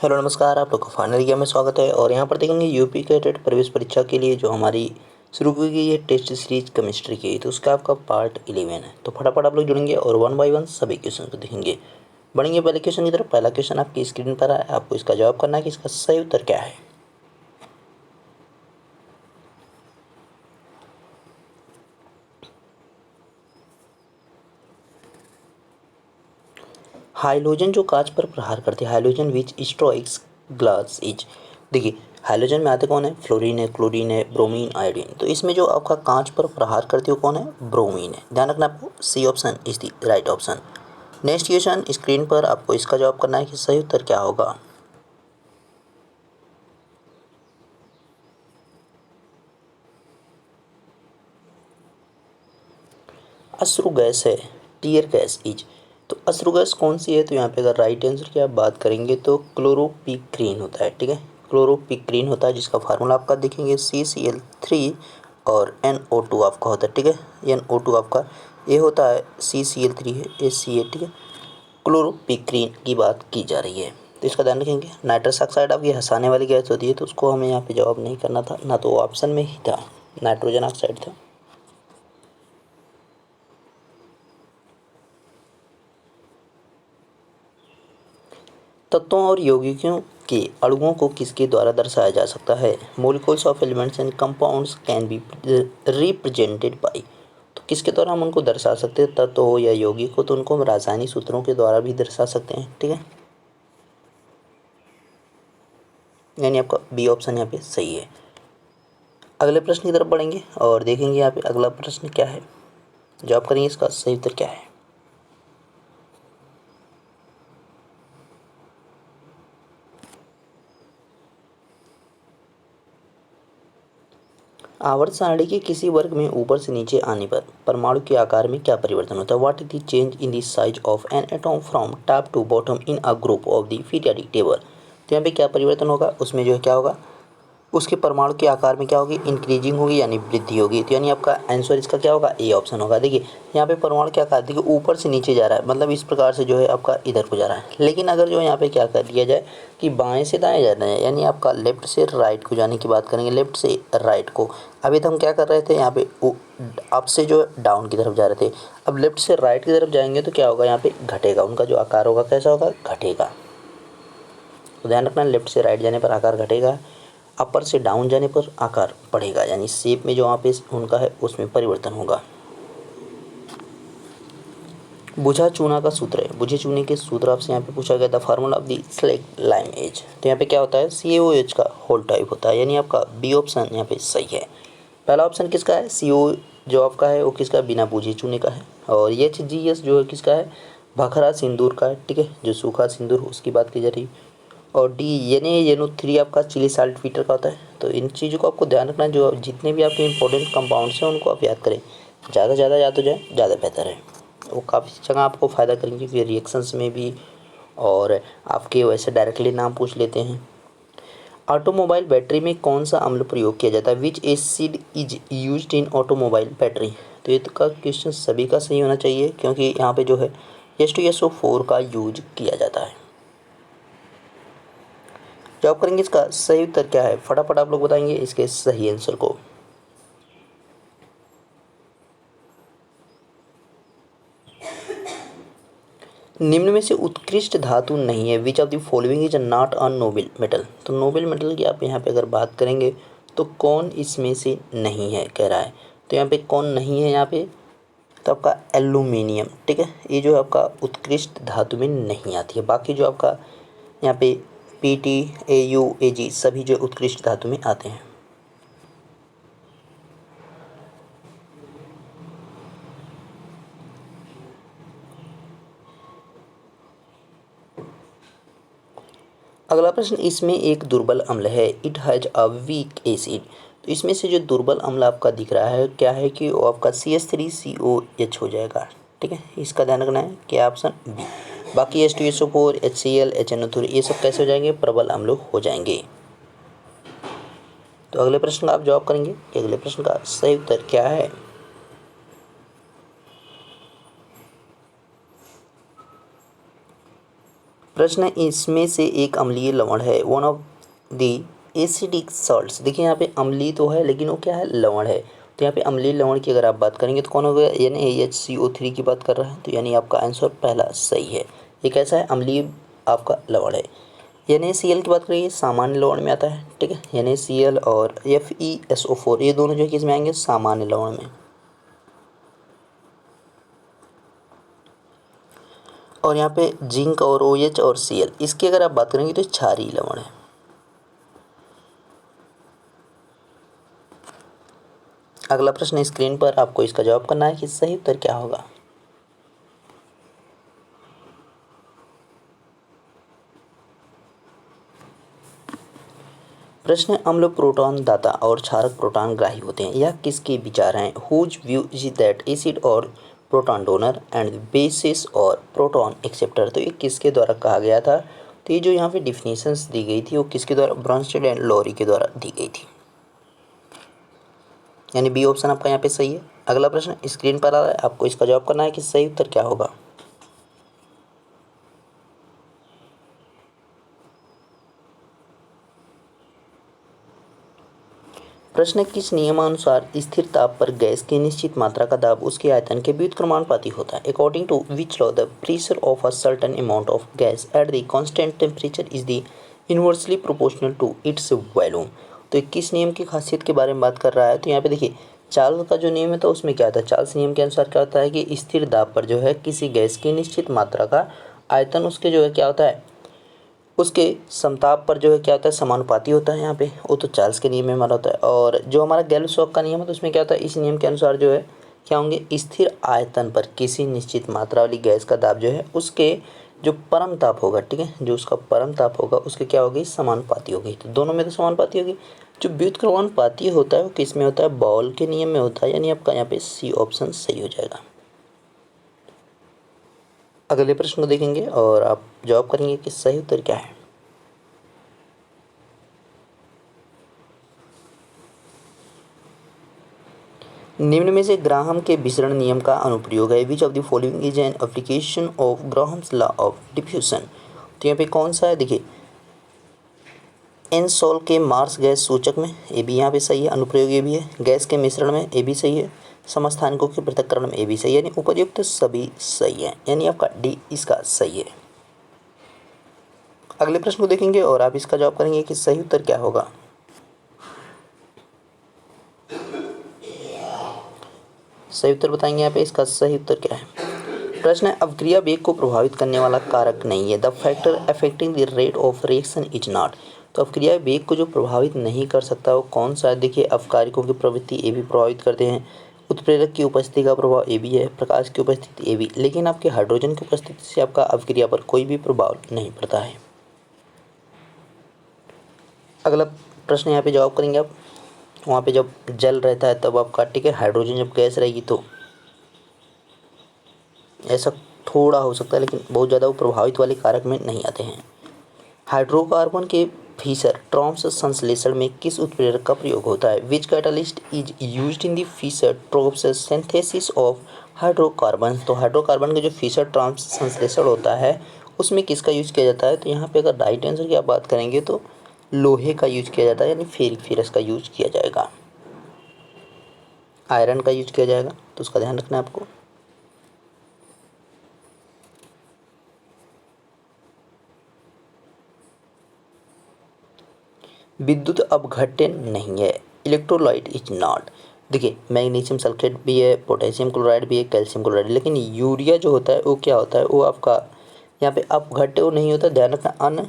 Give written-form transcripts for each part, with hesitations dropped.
Hello नमस्कार, आप लोग का फाइनल ईयर में स्वागत है। और यहाँ पर देखेंगे यूपी के टेट प्रवेश परीक्षा के लिए जो हमारी शुरू की गई है टेस्ट सीरीज केमिस्ट्री की, तो उसका आपका पार्ट 11 है। तो फटाफट आप लोग जुड़ेंगे और वन बाय वन सभी क्वेश्चन को देखेंगे। बढ़ेंगे पहले क्वेश्चन की तरफ। पहला क्वेश्चन आपकी स्क्रीन पर है, आपको इसका जवाब करना है कि इसका सही उत्तर क्या है। हाइलोजन जो कांच पर प्रहार करते हैं, halogen which strikes glass is. देखिए, हाइलोजन में आते कौन है? फ्लोरीन है, क्लोरीन है, ब्रोमीन, आयोडीन। तो इसमें जो आपका कांच पर प्रहार करती है वो कौन है? ब्रोमीन है। ध्यान रखना आपको, C option is the right option. Next question screen पर, आपको इसका जवाब करना है कि सही उत्तर क्या होगा। अश्रु गैस है, टीयर गैस इज। तो अश्रु गैस कौन सी है? तो यहाँ पे अगर राइट आंसर की आप बात करेंगे तो क्लोरोपिक्रीन होता है। ठीक है, क्लोरोपिक्रीन होता है, जिसका फार्मूला आपका देखेंगे CCl3 और NO2 आपका होता है। ठीक है, NO2 आपका ये होता है, CCl3 है, HCl। ठीक है, क्लोरोपिक्रीन की बात की जा रही है, तो इसका ध्यान रखेंगे। नाइट्रस ऑक्साइड आपकी हंसाने वाली गैस होती है, तो उसको हमें यहाँ पे जवाब नहीं करना था ना, तो ऑप्शन में ही था, नाइट्रोजन ऑक्साइड था। तत्वों और यौगिकों के अणुओं को किसके द्वारा दर्शाया जा सकता है? Molecules of elements and compounds can be represented by. तो किसके द्वारा हम उनको दर्शा सकते हैं? तत्व हो या यौगिक हो, तो उनको हम रासायनिक सूत्रों के द्वारा भी दर्शा सकते हैं। ठीक है, यानी आपका बी ऑप्शन यहाँ पे सही है। अगले प्रश्न की तरफ बढ़ेंगे और देखेंगे यहाँ पे अगला प्रश्न क्या है, जवाब करेंगे इसका सही उत्तर क्या है। आवर्त सारणी के किसी वर्ग में ऊपर से नीचे आने पर परमाणु के आकार में क्या परिवर्तन होता है? What is the change in the size of an atom from top to bottom in a group of the periodic table. तो यहाँ पे क्या परिवर्तन होगा? उसमें जो है क्या होगा, उसके परमाणु के आकार में क्या होगी? इंक्रीजिंग होगी, यानी वृद्धि होगी। तो यानी आपका आंसर इसका क्या होगा? ए ऑप्शन होगा। देखिए, यहाँ पे परमाणु क्या आकार, देखिए ऊपर से नीचे जा रहा है, मतलब इस प्रकार से जो है आपका इधर को जा रहा है। लेकिन अगर जो यहाँ पे क्या कर दिया जाए कि बाएं से दाएं जाना है, यानी आपका लेफ्ट से राइट को जाने की बात करेंगे, लेफ्ट से राइट को। अभी तो हम क्या कर रहे थे, यहाँ पे अप से जो डाउन की तरफ जा रहे थे, अब लेफ्ट से राइट की तरफ जाएंगे तो क्या होगा? यहाँ पे घटेगा, उनका जो आकार होगा कैसा होगा? घटेगा। तो ध्यान रखना, लेफ्ट से राइट जाने पर आकार घटेगा, अपर से डाउन जाने पर आकार बढ़ेगा, यानी शेप में जो वहाँ पे उनका है उसमें परिवर्तन होगा। बुझा चूना का सूत्र है, बुझे चूने के सूत्र आपसे यहाँ पे पूछा गया था, formula of the slaked lime as. तो यहाँ पे क्या होता है? CaOH का होल टाइप होता है, यानी आपका बी ऑप्शन यहाँ पे सही है। पहला ऑप्शन किसका है? CO जो आपका है वो किसका? बिना बुझे चूने का है। और HGS जो है किसका है? भखरा सिंदूर का है। ठीक है, जो सूखा सिंदूर उसकी बात की जा रही है। और NaNO3 आपका चिली साल्ट फीटर का होता है। तो इन चीज़ों को आपको ध्यान रखना है, जो जितने भी आपके इंपॉर्टेंट कंपाउंड्स हैं उनको आप याद करें, ज़्यादा से ज़्यादा याद हो जाए ज़्यादा बेहतर है। वो काफ़ी जगह आपको फ़ायदा करेंगे, क्योंकि रिएक्शंस में भी, और आपके वैसे डायरेक्टली नाम पूछ लेते हैं। ऑटोमोबाइल बैटरी में कौन सा अम्ल प्रयोग किया जाता है? विच acid is used in automobile battery. तो ये तो का क्वेश्चन सभी का सही होना चाहिए, क्योंकि यहाँ पे जो है H2SO4 का यूज किया जाता है। जवाब करेंगे इसका सही उत्तर क्या है, फटाफट आप लोग बताएंगे इसके सही आंसर को। निम्न में से उत्कृष्ट धातु नहीं है, which of the following is not a Nobel metal. तो नोबल मेटल की आप यहाँ पे अगर बात करेंगे तो कौन इसमें से नहीं है कह रहा है। तो यहाँ पे कौन नहीं है यहाँ पे? तो आपका एल्यूमिनियम। ठीक है, ये जो है आपका उत्कृष्ट धातु में नहीं आती है। बाकी जो आपका यहाँ पे PT, AU, AG सभी जो उत्कृष्ट धातु में आते हैं। अगला प्रश्न, इसमें एक दुर्बल अम्ल है, it has a weak acid. तो इसमें से जो दुर्बल अम्ल आपका दिख रहा है क्या है कि वो आपका CH3COH हो जाएगा। ठीक है, इसका ध्यान रखना है, क्या ऑप्शन बी। बाकी H2SO4, HCl, HNO3 ये सब कैसे हो जाएंगे? प्रबल अम्ल हो जाएंगे। तो अगले प्रश्न का आप जवाब करेंगे कि अगले प्रश्न का सही उत्तर क्या है। प्रश्न है, इसमें से एक अम्लीय लवण है, one of the acidic salts. देखिए यहाँ पे अम्लीय तो है लेकिन वो क्या है, लवण है। तो यहाँ पे अम्लीय लवण की अगर आप बात करेंगे तो कौन हो गया, NaHCO3 की बात कर रहा है। तो यानी आपका आंसर पहला सही है। ये कैसा है, अम्लीय आपका लवण है। NaCl की बात करेंगे, सामान्य लवण में आता है, ठीक है। NaCl और FeSO4 ये दोनों जो है किस में आएंगे, सामान्य लवण में। और यहाँ पे जिंक और OH और Cl, इसकी अगर आप बात करेंगे तो क्षारीय लवण है। अगला प्रश्न स्क्रीन पर आपको इसका जवाब करना है कि सही उत्तर क्या होगा। प्रश्न है, अम्ल प्रोटॉन दाता और क्षारक प्रोटॉन ग्राही होते हैं। यह किसके विचार हैं। Whose view is that acid और प्रोटॉन डोनर एंड बेसिस और प्रोटॉन एक्सेप्टर। तो ये किसके द्वारा कहा गया था। तो ये जो यहाँ पे डिफिनेशंस दी गई थी वो किसके द्वारा, ब्रॉन्स्टेड एंड लोरी के द्वारा दी गई थी। यानी बी ऑप्शन आपका यहाँ पे सही है। अगला प्रश्न स्क्रीन पर आ रहा है, आपको इसका जवाब करना है कि सही उत्तर क्या होगा। प्रश्न किस नियमानुसार स्थिर ताप पर गैस की निश्चित मात्रा का दाब उसके आयतन के व्युत्क्रमानुपाती होता है। According to which law the pressure of a certain amount of gas at the constant temperature is the inversely proportional to its volume. तो ये किस नियम की खासियत के बारे में बात कर रहा है। तो यहाँ पे देखिए चार्ल्स का जो नियम है तो उसमें क्या होता है, चार्ल्स नियम के अनुसार क्या होता है कि स्थिर दाब पर जो है किसी गैस की निश्चित मात्रा का आयतन उसके जो है क्या होता है, उसके समताप पर जो है क्या होता है, समानुपाती होता है। यहाँ पे वो तो चार्ल्स के नियम में हमारा होता है। और जो हमारा गैल्वसॉक का नियम है तो उसमें क्या होता है, इस नियम के अनुसार जो है क्या होंगे, स्थिर आयतन पर किसी निश्चित मात्रा वाली गैस का दाब जो है उसके जो परम ताप होगा, ठीक है, जो उसका परम ताप होगा उसके क्या होगी, समानुपाती होगी। तो दोनों में तो समानुपाती होगी। जो व्युत्क्रमानुपाती होता है वो किस में होता है, बॉल के नियम में होता है। यानी आपका यहाँ पे सी ऑप्शन सही हो जाएगा। अगले प्रश्न को देखेंगे और आप जवाब करेंगे कि सही उत्तर क्या है। निम्न में से ग्राहम के विसरण नियम का अनुप्रयोग है। Which of the following is an application of Graham's law of diffusion. तो यहाँ पे कौन सा है, देखिए एनसोल के मार्स गैस सूचक में, ये भी यहाँ पे सही है। अनुप्रयोग ये भी है। गैस के मिश्रण में, ये भी सही है। समस्थानिकों के पृथक्करण में, ये भी सही है। यानी उपर्युक्त सभी सही है। यानी आपका डी इसका सही है। अगले प्रश्न को देखेंगे और आप इसका जवाब करेंगे कि सही उत्तर क्या होगा। सही उत्तर बताएंगे यहाँ पे, इसका सही उत्तर क्या है। प्रश्न है, अवक्रिया वेग को प्रभावित करने वाला कारक नहीं है। The factor affecting the rate of reaction is not. तो अवक्रिया वेग को जो प्रभावित नहीं कर सकता वो कौन सा है। देखिए अवकारिकों की प्रवृत्ति ये भी प्रभावित करते हैं। उत्प्रेरक की उपस्थिति का प्रभाव ये भी है। प्रकाश की उपस्थिति ये भी। लेकिन आपके हाइड्रोजन की उपस्थिति से आपका अवक्रिया पर कोई भी प्रभाव नहीं पड़ता है। अगला प्रश्न यहाँ पे जवाब करेंगे आप। वहाँ पे जब जल रहता है तब आपका, ठीक है, हाइड्रोजन जब गैस रहेगी तो ऐसा थोड़ा हो सकता है, लेकिन बहुत ज़्यादा वो प्रभावित वाले कारक में नहीं आते हैं। हाइड्रोकार्बन के फिशर ट्रॉप्स संश्लेषण में किस उत्प्रेरक का प्रयोग होता है। Which catalyst is used in the Fischer Tropsch synthesis of hydrocarbon. तो हाइड्रोकार्बन के जो फिशर ट्रॉप्स संश्लेषण होता है उसमें किसका यूज किया जाता है। तो यहाँ पे अगर राइट आंसर की आप बात करेंगे तो लोहे का यूज किया जाता है, यानी फेरिक का यूज किया जाएगा। आयरन का यूज किया जाएगा, तो उसका ध्यान रखना है आपको। विद्युत अपघट्य नहीं है। Electrolyte is not. देखिए मैग्नीशियम सल्फेट भी है, पोटेशियम क्लोराइड भी है, कैल्शियम क्लोराइड, लेकिन यूरिया जो होता है वो क्या होता है, वो आपका यहाँ पे अपघट्य वो नहीं होता। ध्यान रखना,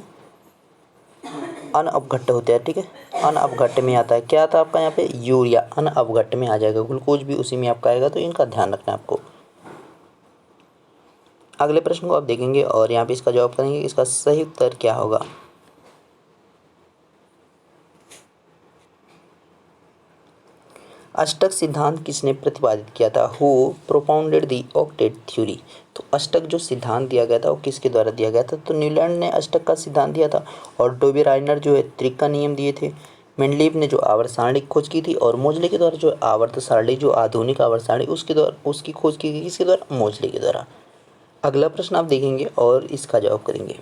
अनअपघट्य होता है, ठीक है, अनअपघट्य में आता है। क्या आता है आपका यहाँ पे, यूरिया अनअपघट्य में आ जाएगा। ग्लूकोज भी उसी में आपका आएगा, तो इनका ध्यान रखना है आपको। अगले प्रश्न को आप देखेंगे और यहाँ पे इसका जवाब करेंगे, इसका सही उत्तर क्या होगा। अष्टक सिद्धांत किसने प्रतिपादित किया था। Who propounded the octet theory. तो अष्टक जो सिद्धांत दिया गया था वो किसके द्वारा दिया गया था। तो न्यूलैंड ने अष्टक का सिद्धांत दिया था और डोबे राइनर जो है त्रिक का नियम दिए थे। मेंडलीव ने जो आवर्त सारणी की खोज की थी और मोजले के द्वारा जो आवर्त सारणी, जो आधुनिक आवर्त सारणी उसके द्वारा उसकी खोज की गई, किसके द्वारा, मोजले के द्वारा। अगला प्रश्न आप देखेंगे और इसका जवाब करेंगे।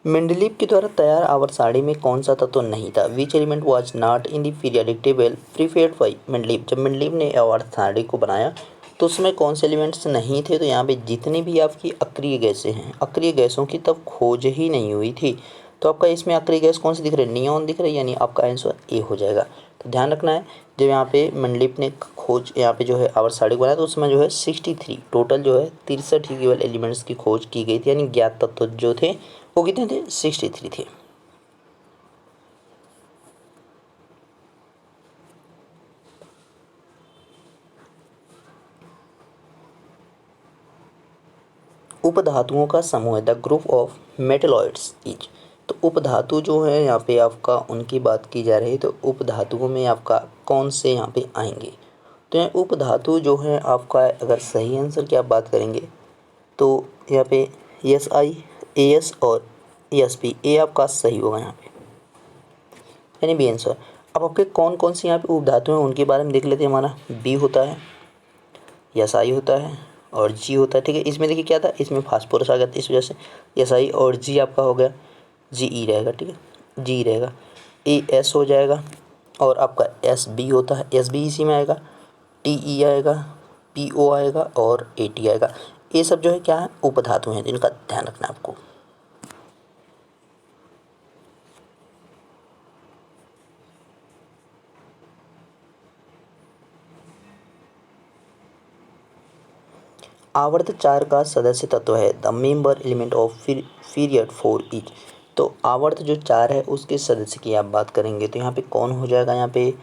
मेंडलीव के द्वारा तैयार आवर्त सारणी में कौन सा तत्व नहीं था? Which element was not in the periodic table prepared by Mendeleev? जब मेंडलीव ने आवर्त सारणी को बनाया तो उसमें कौन से एलिमेंट्स नहीं थे? तो यहाँ पे जितनी भी आपकी अक्रिय गैसें हैं, अक्रिय गैसों की तब खोज ही नहीं हुई थी। तो आपका इसमें अक्रिय गैस कौन सी दिख रही है? नियॉन दिख रही है, यानी आपका आंसर ए हो जाएगा। तो ध्यान रखना है, जब यहाँ पे मेंडलीव ने खोज यहाँ पे जो है आवर्त सारणी को बनाया तो उसमें जो है 63 टोटल जो है 63 ही केवल एलिमेंट्स की खोज की गई थी, यानी ज्ञात तत्व जो थे वो कितने थे? 63 थे। उपधातुओं का समूह है, the group of metalloids is. तो उपधातु जो है यहाँ पे आपका उनकी बात की जा रही है, तो उपधातुओं में आपका कौन से यहाँ पे आएंगे? तो यहाँ उपधातु जो है आपका, अगर सही आंसर की आप बात करेंगे तो यहाँ पे एस आई, ए एस और एस पी, ए आपका सही होगा यहाँ पे, यानी बी आंसर। अब आपके कौन कौन से यहाँ पे उपधातु हैं उनके बारे में देख लेते हैं। हमारा बी होता है, एस आई होता है और जी होता है। ठीक है, इसमें देखिए क्या था, इसमें फास्फोरस आ गया था, इस वजह से एस आई और जी आपका हो गया, जी ई रहेगा। ठीक है, जी रहेगा, ए एस हो जाएगा और आपका एस बी होता है, एस बी इसी में आएगा, टी ई आएगा, पी ओ आएगा और ए टी आएगा। ये सब जो है क्या है? उपधातु हैं, जिनका ध्यान रखना है आपको। आवर्त चार का सदस्य तत्व है, the member element of period 4 is. तो आवर्त जो चार है उसके सदस्य की आप बात करेंगे तो यहाँ पे कौन हो जाएगा? यहाँ पे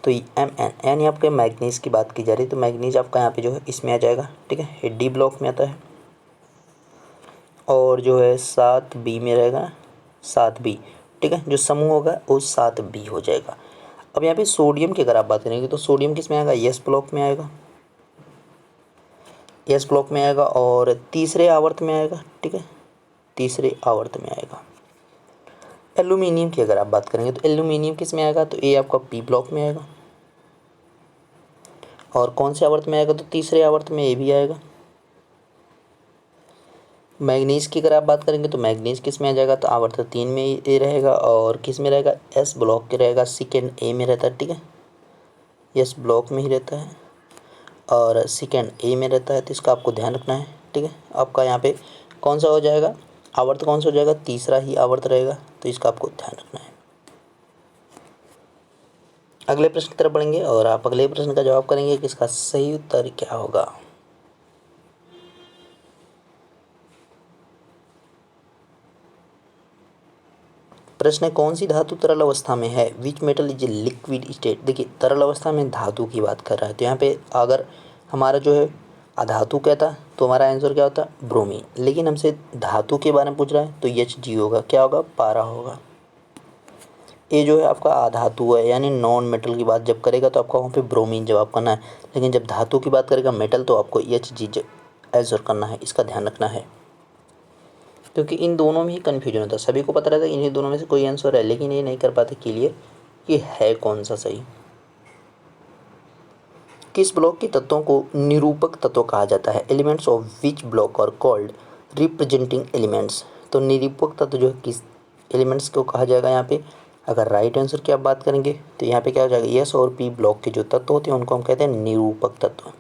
तो एम एन, यानी आपके मैग्नीज की बात की जा रही है, तो मैग्नीज आपका यहाँ पे जो है इसमें आ जाएगा। ठीक है, ये डी ब्लॉक में आता है और जो है 7 बी में रहेगा, 7 बी। ठीक है, जो समूह होगा वो 7 बी हो जाएगा। अब यहाँ पे सोडियम की अगर आप बात करेंगे तो सोडियम किस में आएगा? यस ब्लॉक में आएगा, यस ब्लॉक में आएगा और तीसरे आवर्त में आएगा। ठीक है, तीसरे आवर्त में आएगा। एल्यूमिनियम की अगर आप बात करेंगे तो एल्यूमिनियम किस में आएगा? तो ये आपका पी ब्लॉक में आएगा और कौन से आवर्त में आएगा? तो तीसरे आवर्त में ये भी आएगा। मैग्नीज की अगर आप बात करेंगे तो मैग्नीज किस में आ जाएगा? तो आवर्त 3 में ये रहेगा और किस में रहेगा? एस ब्लॉक के रहेगा, सेकेंड ए में रहता है। ठीक है, एस ब्लॉक में ही रहता है और सेकेंड ए में रहता है, तो इसका आपको ध्यान रखना है। ठीक है, आपका यहाँ पे कौन सा हो जाएगा? आवर्त कौन सा हो जाएगा? तीसरा ही आवर्त रहेगा, तो इसका आपको ध्यान रखना है। अगले प्रश्न की तरफ बढ़ेंगे और आप अगले प्रश्न का जवाब करेंगे कि इसका सही उत्तर क्या होगा। प्रश्न है, कौन सी धातु तरल अवस्था में है? Which metal is liquid state. देखिए, तरल अवस्था में धातु की बात कर रहा है, तो यहाँ पे अगर हमारा जो है अधातु कहता तो हमारा आंसर क्या होता? ब्रोमीन। लेकिन हमसे धातु के बारे में पूछ रहा है तो एच जी होगा, क्या होगा? पारा होगा। ये जो है आपका अधातु है, यानी नॉन मेटल की बात जब करेगा तो आपका वहाँ पे ब्रोमीन जवाब करना है, लेकिन जब धातु की बात करेगा मेटल तो आपको एच जी आंसर करना है। इसका ध्यान रखना है, क्योंकि इन दोनों में ही कन्फ्यूजन होता है। सभी को पता रहता है इन्हीं दोनों में से कोई आंसर है, लेकिन ये नहीं कर पाते क्लियर कि है कौन सा सही। किस ब्लॉक के तत्वों को निरूपक तत्व कहा जाता है? एलिमेंट्स ऑफ विच ब्लॉक और कॉल्ड रिप्रेजेंटिंग एलिमेंट्स। तो निरूपक तत्व जो है किस एलिमेंट्स को कहा जाएगा? यहाँ पे अगर राइट आंसर की आप बात करेंगे तो यहाँ पे क्या हो जाएगा? एस और पी ब्लॉक के जो तत्व होते हैं उनको हम कहते हैं निरूपक तत्व।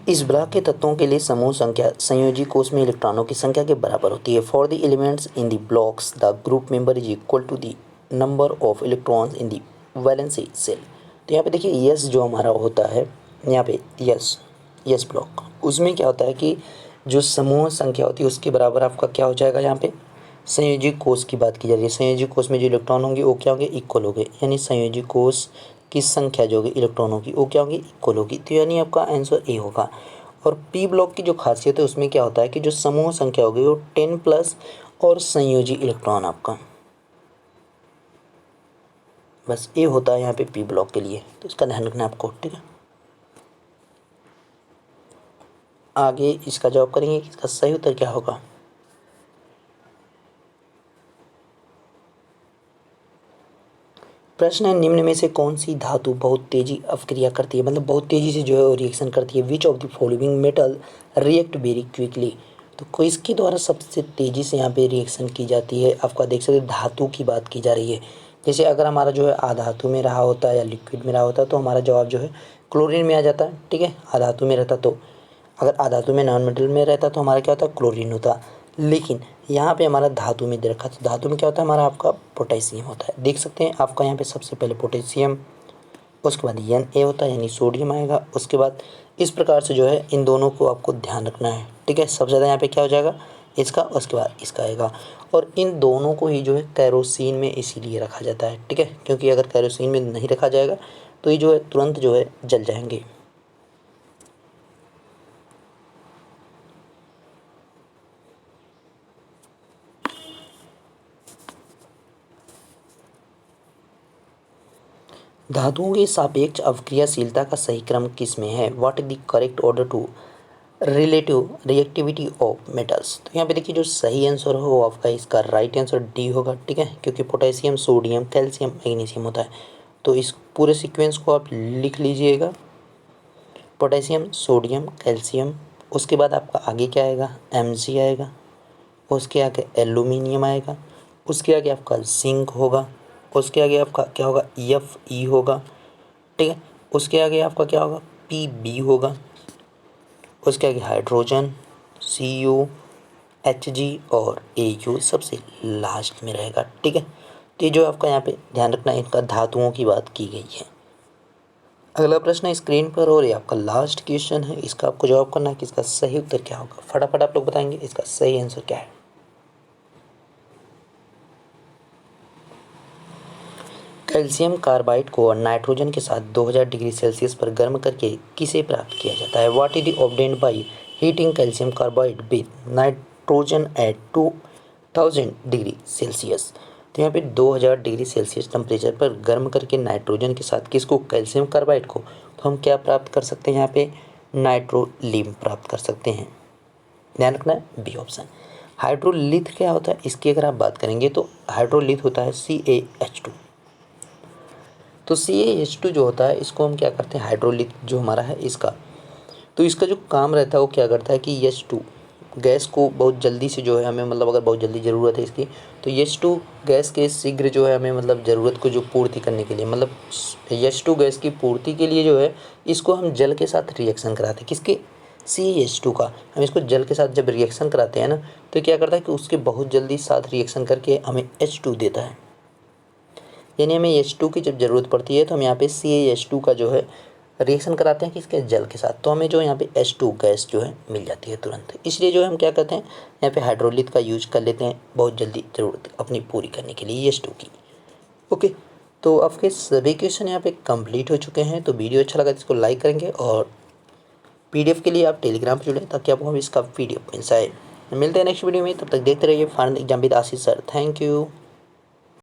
इस ब्लॉक के तत्वों के लिए समूह संख्या संयोजी कोष में इलेक्ट्रॉनों की संख्या के बराबर होती है। For the elements in the blocks the group member is equal to the number of electrons in the valency shell. तो यहाँ पे देखिए यस जो हमारा होता है, यहाँ पे यस, यस ब्लॉक, उसमें क्या होता है कि जो समूह संख्या होती है उसके बराबर आपका क्या हो जाएगा? यहाँ पे संयोजी कोष की बात की जा रही है। संयोजी कोष में जो इलेक्ट्रॉन होंगे वो क्या होंगे? इक्वल होंगे, यानी संयोजी कोष की संख्या जो होगी इलेक्ट्रॉनों की वो क्या होगी? इक्वल होगी। तो यानी आपका आंसर ए होगा। और पी ब्लॉक की जो खासियत है उसमें क्या होता है कि जो समूह संख्या होगी वो 10 प्लस और संयोजी इलेक्ट्रॉन आपका, बस ये होता है यहाँ पे पी ब्लॉक के लिए, तो इसका ध्यान रखना है आपको। ठीक है, आगे इसका जवाब करेंगे कि इसका सही उत्तर क्या होगा। प्रश्न है, निम्न में से कौन सी धातु बहुत तेजी अपक्रिया करती है, मतलब बहुत तेजी से जो है वो रिएक्शन करती है। Which of the following metal react very quickly, तो कोई इसके द्वारा सबसे तेजी से यहाँ पे रिएक्शन की जाती है। आपका देख सकते हैं धातु की बात की जा रही है। जैसे अगर हमारा जो है अधातु में रहा होता है या लिक्विड में रहा होता है तो हमारा जवाब जो है क्लोरीन में आ जाता है, ठीक है। अधातु में रहता तो, अगर अधातु में नॉन मेटल में रहता तो हमारा क्या होता, क्लोरीन होता। लेकिन यहाँ पे हमारा धातु में दे रखा, तो धातु में क्या होता है हमारा, आपका पोटेशियम होता है। देख सकते हैं आपका यहाँ पे सबसे पहले पोटेशियम, उसके बाद Na होता है यानी सोडियम आएगा। उसके बाद इस प्रकार से जो है इन दोनों को आपको ध्यान रखना है, ठीक है। सबसे ज़्यादा यहाँ पे क्या हो जाएगा, इसका, उसके बाद इसका आएगा। और इन दोनों को ही जो है कैरोसिन में इसीलिए रखा जाता है, ठीक है, क्योंकि अगर कैरोसिन में नहीं रखा जाएगा तो ये जो है तुरंत जो है जल जाएंगे। धातुओं की सापेक्ष अवक्रियाशीलता का सही क्रम किस में है। What is the correct order to relative reactivity of metals. तो यहाँ पे देखिए जो सही आंसर हो वो आपका इसका राइट आंसर डी होगा, ठीक है, क्योंकि पोटेशियम, सोडियम, कैल्शियम, मैग्नीशियम होता है। तो इस पूरे सीक्वेंस को आप लिख लीजिएगा, पोटेशियम, सोडियम, कैल्शियम, उसके बाद आपका आगे क्या आएगा, Mg आएगा, उसके आगे एल्यूमिनियम आएगा, उसके आगे आपका जिंक होगा, उसके आगे आपका क्या होगा, Fe होगा, ठीक है, उसके आगे आपका क्या होगा, Pb होगा, उसके आगे हाइड्रोजन, Cu, Hg और Au सबसे लास्ट में रहेगा, ठीक है। तो ये जो आपका यहाँ पे ध्यान रखना है, इनका धातुओं की बात की गई है। अगला प्रश्न है स्क्रीन पर और ये आपका लास्ट क्वेश्चन है, इसका आपको जवाब करना है कि इसका सही उत्तर क्या होगा। फटाफट आप लोग बताएंगे इसका सही आंसर क्या है। कैल्शियम कार्बाइड को नाइट्रोजन के साथ 2000 डिग्री सेल्सियस पर गर्म करके किसे प्राप्त किया जाता है। What is obtained by heating calcium carbide with nitrogen eight 2000 degree Celsius. तो यहाँ पे 2000 डिग्री सेल्सियस टेम्परेचर पर गर्म करके नाइट्रोजन के साथ किसको, कैल्शियम कार्बाइड को, तो हम क्या प्राप्त कर सकते हैं, यहाँ पे नाइट्रोलीम प्राप्त कर सकते हैं। ध्यान रखना है बी ऑप्शन। हाइड्रोलिथ क्या होता है, इसकी अगर आप बात करेंगे तो हाइड्रोलिथ होता है CaH2। तो CaH2 जो होता है इसको हम क्या करते हैं, हाइड्रोलिथ जो हमारा है इसका, तो इसका जो काम रहता है वो क्या करता है कि H2 गैस को बहुत जल्दी से जो है हमें, मतलब अगर बहुत जल्दी ज़रूरत है इसकी, तो H2 गैस के शीघ्र जो है हमें, मतलब ज़रूरत को जो पूर्ति करने के लिए, मतलब H2 गैस की पूर्ति के लिए जो है इसको हम जल के साथ रिएक्शन कराते हैं। किसके, CaH2 का। हम इसको जल के साथ जब रिएक्शन कराते हैं ना, तो क्या करता है कि उसके बहुत जल्दी साथ रिएक्शन करके हमें H2 देता है। यानी हमें H2 की जब ज़रूरत पड़ती है तो हम यहाँ पे CaH2 का जो है रिएक्शन कराते हैं किसके, जल के साथ, तो हमें जो यहाँ पे H2 गैस जो है मिल जाती है तुरंत। इसलिए जो है हम क्या करते हैं, यहाँ पे हाइड्रोलिथ का यूज कर लेते हैं बहुत जल्दी ज़रूरत अपनी पूरी करने के लिए H2 की। ओके, तो आपके सभी क्वेश्चन यहाँ पे कंप्लीट हो चुके हैं। तो वीडियो अच्छा लगा तो इसको लाइक करेंगे और PDF के लिए आप टेलीग्राम पर जुड़ें ताकि आपको हम इसका PDF मिल जाए। मिलते हैं नेक्स्ट वीडियो में, तब तक देखते रहिए final exam with Ashish sir. Thank you.